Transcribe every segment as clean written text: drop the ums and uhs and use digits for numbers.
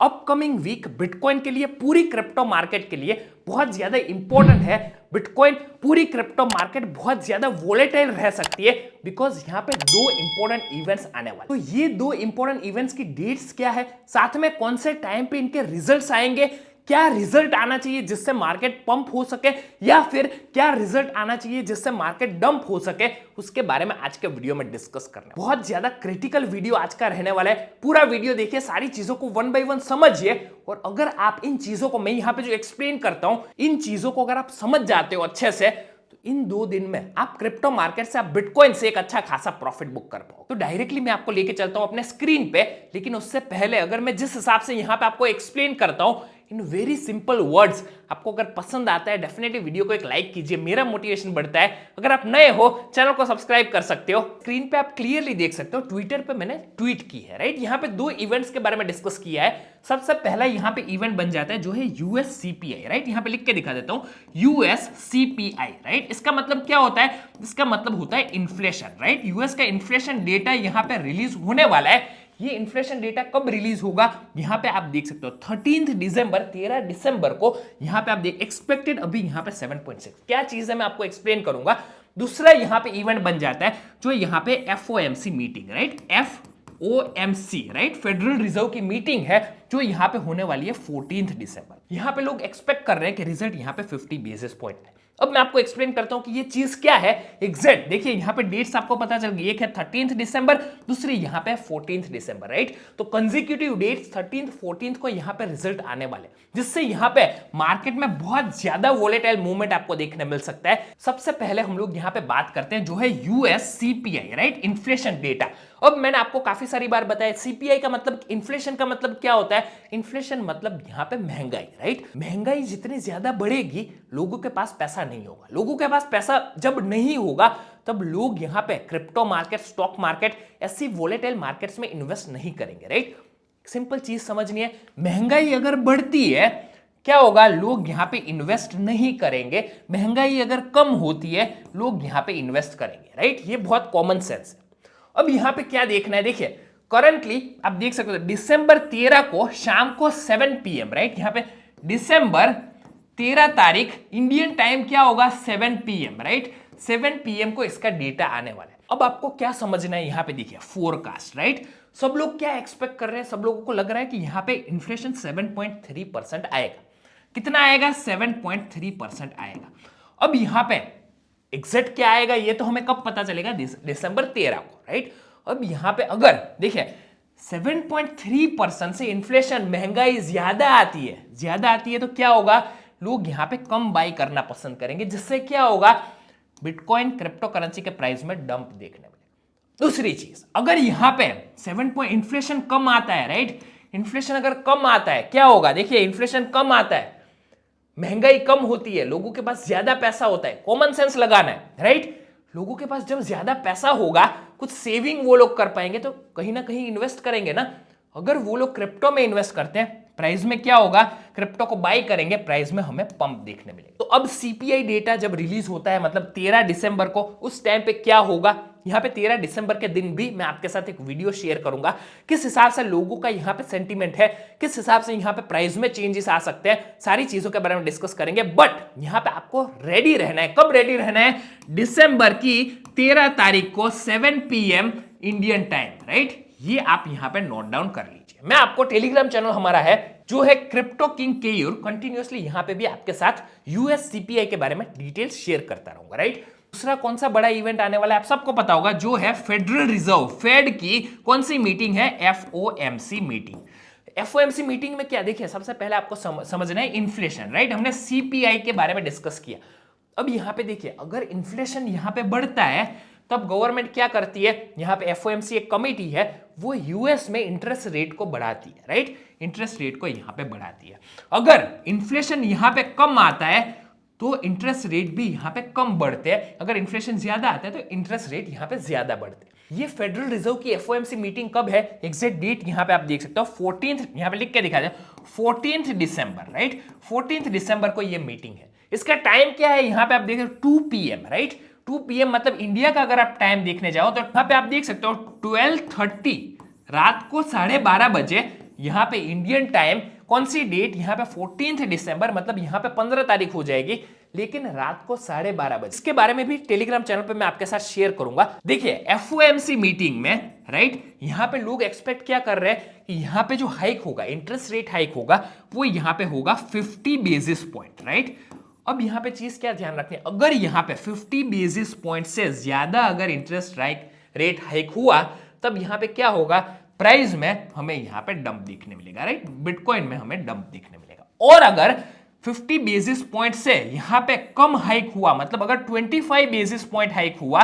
Upcoming week bitcoin के लिए, पूरी क्रिप्टो मार्केट के लिए बहुत ज्यादा इंपॉर्टेंट है। बिटकॉइन, पूरी क्रिप्टो मार्केट बहुत ज्यादा वोलेटाइल रह सकती है बिकॉज यहाँ पे दो इंपॉर्टेंट इवेंट्स आने वाले। तो ये दो इंपॉर्टेंट इवेंट्स की डेट्स क्या है, साथ में कौन से टाइम पे इनके रिजल्ट्स आएंगे, क्या रिजल्ट आना चाहिए जिससे मार्केट पंप हो सके, या फिर क्या रिजल्ट आना चाहिए जिससे मार्केट डंप हो सके, उसके बारे में आज के वीडियो में डिस्कस करना है। बहुत ज्यादा क्रिटिकल वीडियो आज का रहने वाला है। पूरा वीडियो देखिए, सारी चीजों को वन बाय वन समझिए, और अगर आप इन चीजों को, मैं यहां पे जो एक्सप्लेन करता हूं, इन चीजों को अगर आप समझ जाते हो अच्छे से, तो इन 2 दिन में आप क्रिप्टो मार्केट से, आप बिटकॉइन से एक अच्छा खासा प्रॉफिट बुक कर पाओ। तो डायरेक्टली मैं आपको लेके चलता हूं अपने स्क्रीन पे, लेकिन उससे पहले अगर मैं जिस हिसाब से यहां पे आपको एक्सप्लेन करता हूं इन वेरी सिंपल वर्ड्स, आपको अगर पसंद आता है डेफिनेटली वीडियो को एक लाइक कीजिए, मेरा मोटिवेशन बढ़ता है। अगर आप नए हो चैनल को सब्सक्राइब कर सकते हो। स्क्रीन पे आप क्लियरली देख सकते हो, ट्विटर पे मैंने ट्वीट की है, राइट। यहाँ पे 2 इवेंट्स के बारे में डिस्कस किया है। सबसे पहला यहाँ पे इवेंट बन जाता है जो है यूएससीपीआई, राइट। यहाँ पे लिख के दिखा देता हूँ, यूएससीपीआई, राइट। इसका मतलब क्या होता है? इसका मतलब होता है इन्फ्लेशन, राइट। यूएस का इन्फ्लेशन डेटा यहाँ पे रिलीज होने वाला है। ये इन्फ्लेशन डेटा कब रिलीज होगा, यहां पे आप देख सकते हो 13 दिसंबर, 13 दिसंबर को यहां पे आप देख, एक्सपेक्टेड अभी यहां पे 7.6। क्या चीज है मैं आपको एक्सप्लेन करूंगा। दूसरा यहां पे इवेंट बन जाता है जो यहां पे FOMC meeting, right. FOMC, right, federal reserve की मीटिंग है जो यहां पे होने वाली है 14 दिसंबर। यहां पे लोग एक्सपेक्ट कर रहे हैं कि रिजल्ट यहां पे 50 बेसिस पॉइंट है। अब मैं आपको एक्सप्लेन करता हूं कि ये चीज क्या है एग्जैक्ट। देखिए यहां पे डेट्स आपको पता चल गई, एक है 13 दिसंबर, दूसरी यहां पे 14 दिसंबर, राइट। तो कंसेक्यूटिव डेट्स 13, 14 को यहां पे रिजल्ट आने वाले, जिससे यहां पे मार्केट में बहुत ज्यादा वोलेटाइल मूवमेंट आपको देखने मिल सकता है। सबसे पहले हम लोग यहां पे बात करते हैं जो है यूएससीपीआई, राइट, इन्फ्लेशन डेटा। अब मैंने आपको काफी सारी बार बताया, सीपीआई का मतलब, इन्फ्लेशन का मतलब क्या होता है? इन्फ्लेशन मतलब यहां पे महंगाई, राइट। महंगाई जितनी ज्यादा बढ़ेगी, लोगों के पास पैसा नहीं होगा। लोगों के पास पैसा जब नहीं होगा, तब लोग यहां पे क्रिप्टो मार्केट, स्टॉक मार्केट, ऐसी वोलेटाइल मार्केट्स में इन्वेस्ट नहीं करेंगे, राइट। सिंपल चीज समझनी है, महंगाई अगर बढ़ती है क्या होगा, लोग यहां पे इन्वेस्ट नहीं करेंगे। महंगाई अगर कम होती है, लोग यहां पे इन्वेस्ट करेंगे, राइट। ये बहुत कॉमन सेंस है। अब यहां पे क्या देखना है, देखिए करंटली आप देख सकते हो दिसंबर 13 को शाम को 7 PM, राइट। यहां पे दिसंबर 13 तारीख इंडियन टाइम क्या होगा, 7 PM, राइट। 7 PM को इसका डेटा आने वाला है। अब आपको क्या समझना है, यहां पे देखिए फोरकास्ट, राइट। सब लोग क्या एक्सपेक्ट कर रहे हैं, सब लोगों को लग रहा है कि यहां पे इन्फ्लेशन 7.3% आएगा। कितना आएगा? 7.3% आएगा। अब यहां पे एग्जैक्ट क्या आएगा ये तो हमें कब पता चलेगा, दिसंबर 13 को, राइट। अब यहां पे अगर देखिए 7.3% से इन्फ्लेशन, महंगाई ज्यादा आती है तो क्या होगा, लोग यहां पे कम बाई करना पसंद करेंगे, जिससे क्या होगा, बिटकॉइन, क्रिप्टो करेंसी के प्राइस में डंप देखने मिलेगा। दूसरी चीज, अगर यहां पे 7 इन्फ्लेशन कम आता है, राइट, इन्फ्लेशन अगर कम आता है क्या होगा, देखिए इन्फ्लेशन कम आता है, महंगाई कम होती है, लोगों के पास ज्यादा पैसा होता है। कॉमन सेंस लगाना है, राइट। लोगों के पास जब ज्यादा पैसा होगा, कुछ सेविंग वो लोग कर पाएंगे तो कहीं ना कहीं इन्वेस्ट करेंगे ना। अगर वो लोग क्रिप्टो में इन्वेस्ट करते हैं, प्राइस में क्या होगा, क्रिप्टो को बाई करेंगे, प्राइस में हमें पंप देखने मिलेगा। तो अब सीपीआई डेटा जब रिलीज होता है, मतलब 13 दिसंबर को, उस टाइम पे क्या होगा, यहां पे 13 दिसंबर के दिन भी मैं आपके साथ एक वीडियो शेयर करूंगा, किस हिसाब से लोगों का यहां पे सेंटीमेंट है, किस हिसाब से यहां पे प्राइस में चेंजेस आ सकते हैं, सारी चीजों के बारे में डिस्कस करेंगे। बट यहां पे आपको रेडी रहना है। कब रेडी रहना है? दिसंबर की 13 तारीख को 7 PM इंडियन टाइम, राइट। ये आप यहां पे नोट डाउन कर लीजिए। मैं आपको टेलीग्राम चैनल हमारा है जो है क्रिप्टो किंग केयूर, कंटिन्यूअसली यहां पे भी आपके साथ यूएससीपीआई के बारे में डिटेल्स शेयर करता रहूंगा, राइट। दूसरा कौन सा बड़ा इवेंट आने वाला है आप सबको पता होगा, जो है फेडरल रिजर्व, फेड की कौन सी मीटिंग है, एफओएमसी मीटिंग। एफओएमसी मीटिंग में क्या, देखिए सबसे पहले आपको समझना है इन्फ्लेशन, राइट। हमने सीपीआई के बारे में डिस्कस किया। अब यहां पे देखिए, अगर इन्फ्लेशन यहां पे बढ़ता है, तब गवर्नमेंट क्या करती है, यहां पे एफओएमसी एक कमेटी है, वो यूएस में इंटरेस्ट रेट को बढ़ाती है, राइट। इंटरेस्ट रेट को यहां पे बढ़ाती है। अगर इन्फ्लेशन यहां पे कम आता है तो इंटरेस्ट रेट भी यहां पे कम बढ़ते हैं। अगर इन्फ्लेशन ज्यादा आता है तो इंटरेस्ट रेट यहां पे ज्यादा बढ़ते हैं। ये फेडरल रिजर्व की एफओएमसी मीटिंग कब है, एग्जैक्ट डेट यहां पे आप देख सकते हो, 14, यहां पे लिख के दिखा दे, 14 दिसंबर, राइट। 14 दिसंबर को ये मीटिंग है। इसका टाइम क्या है, यहां पे आप देख 2 PM, राइट। 2 PM मतलब इंडिया का अगर आप टाइम देखने जाओ तो यहां पे आप देख सकते हो 12:30, रात को 12:30 बजे यहाँ पे इंडियन टाइम कौन सी डेट, यहाँ पे 14 दिसंबर, मतलब यहाँ पे 15 तारीख हो जाएगी, लेकिन रात को 12:30 बजे। इसके बारे में भी टेलीग्राम चैनल पे मैं आपके साथ शेयर करूंगा। देखिए एफओएमसी मीटिंग में राइट, यहाँ पे लोग एक्सपेक्ट क्या कर रहे हैं कि यहाँ पे जो हाइक होगा, इंटरेस्ट रेट हाइक होगा, वो यहाँ पे होगा 50 बेसिस पॉइंट राइट। अब यहाँ पे चीज क्या ध्यान रखनी है, अगर यहाँ पे 50 बेसिस पॉइंट से ज्यादा अगर इंटरेस्ट रेट हाइक हुआ, तब यहाँ पे क्या होगा, प्राइस में हमें यहाँ पे डंप देखने मिलेगा राइट, बिटकॉइन में हमें डंप देखने मिलेगा। और अगर 50 बेसिस पॉइंट से यहाँ पे कम हाइक हुआ, मतलब अगर 25 बेसिस पॉइंट हाइक हुआ,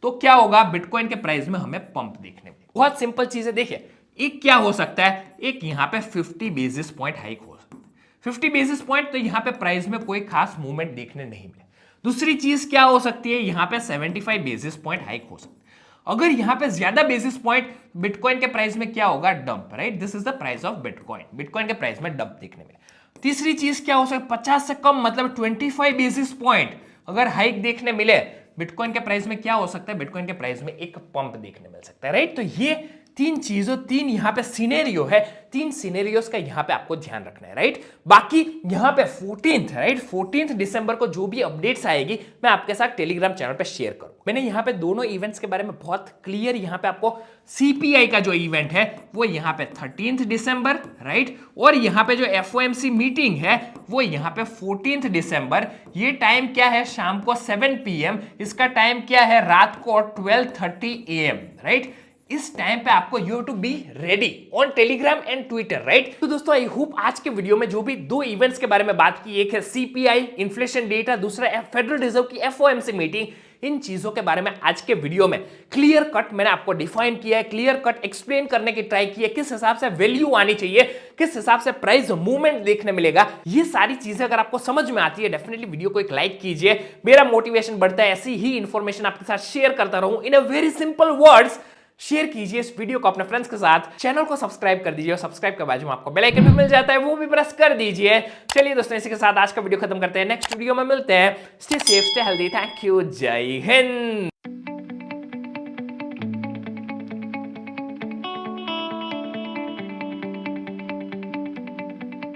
तो क्या होगा, बिटकॉइन के प्राइस में हमें पंप देखने मिलेगा। बहुत सिंपल चीज है। देखिए एक क्या हो सकता है, एक यहाँ पे 50 बेसिस पॉइंट हाइक हो सकता है, 50 बेसिस पॉइंट, तो यहाँ पे प्राइस में कोई खास मूवमेंट देखने नहीं मिले। दूसरी चीज क्या हो सकती है, यहाँ पे 75 बेसिस पॉइंट हाइक हो सकती है। अगर यहाँ पे ज्यादा बेसिस पॉइंट, बिटकॉइन के प्राइस में क्या होगा, dump right, this is the price of bitcoin, bitcoin के प्राइस में डंप देखने मिले। तीसरी चीज क्या हो सकती है, 50 से कम, मतलब 25 बेसिस पॉइंट अगर हाइक देखने मिले, बिटकॉइन के प्राइस में क्या हो सकता है, बिटकॉइन के प्राइस में एक पंप देखने मिल सकता है राइट। तो ये तीन चीजों, तीन यहाँ पे सिनेरियो है, तीन सिनेरियोस का यहाँ पे आपको ध्यान रखना है राइट। बाकी यहाँ पे 14 दिसंबर को जो भी अपडेट्स आएगी मैं आपके साथ टेलीग्राम चैनल पे शेयर करूँ। मैंने यहाँ पे दोनों इवेंट्स के बारे में बहुत क्लियर यहाँ पे आपको, सीपीआई का जो इवेंट है वो यहाँ पे 13 दिसंबर राइट, और यहाँ पे जो एफओएमसी मीटिंग है वो यहाँ पे 14 दिसंबर। ये टाइम क्या है, शाम को 7 PM, इसका टाइम क्या है, रात को 12:30 AM राइट। इस टाइम पे आपको you to be ready on Telegram and Twitter right. तो दोस्तों आई होप आज के वीडियो में जो भी दो इवेंट्स के बारे में बात की, एक है सीपीआई इन्फ्लेशन डेटा, दूसरा फेडरल रिजर्व की एफओएमसी मीटिंग, इन चीजों के बारे में आज के वीडियो में क्लियर कट मैंने आपको डिफाइन किया है, क्लियर कट एक्सप्लेन करने की ट्राई की है, किस हिसाब से वैल्यू आनी चाहिए, किस हिसाब से प्राइस मूवमेंट देखने मिलेगा। ये सारी चीजें अगर आपको समझ में आती है, डेफिनेटली वीडियो को एक लाइक कीजिए, मेरा मोटिवेशन बढ़ता है, ऐसी ही इंफॉर्मेशन आपके साथ शेयर करता रहूं in a very simple words. Share कीजिए इस वीडियो को अपने फ्रेंड्स के साथ, चैनल को सब्सक्राइब कर दीजिए, और सब्सक्राइब के बाजू में आपको बेल आइकन भी मिल जाता है, वो भी प्रेस कर दीजिए। चलिए दोस्तों इसी के साथ आज का वीडियो खत्म करते हैं, नेक्स्ट वीडियो में मिलते हैं। Stay safe, stay healthy, thank you, जय हिंद।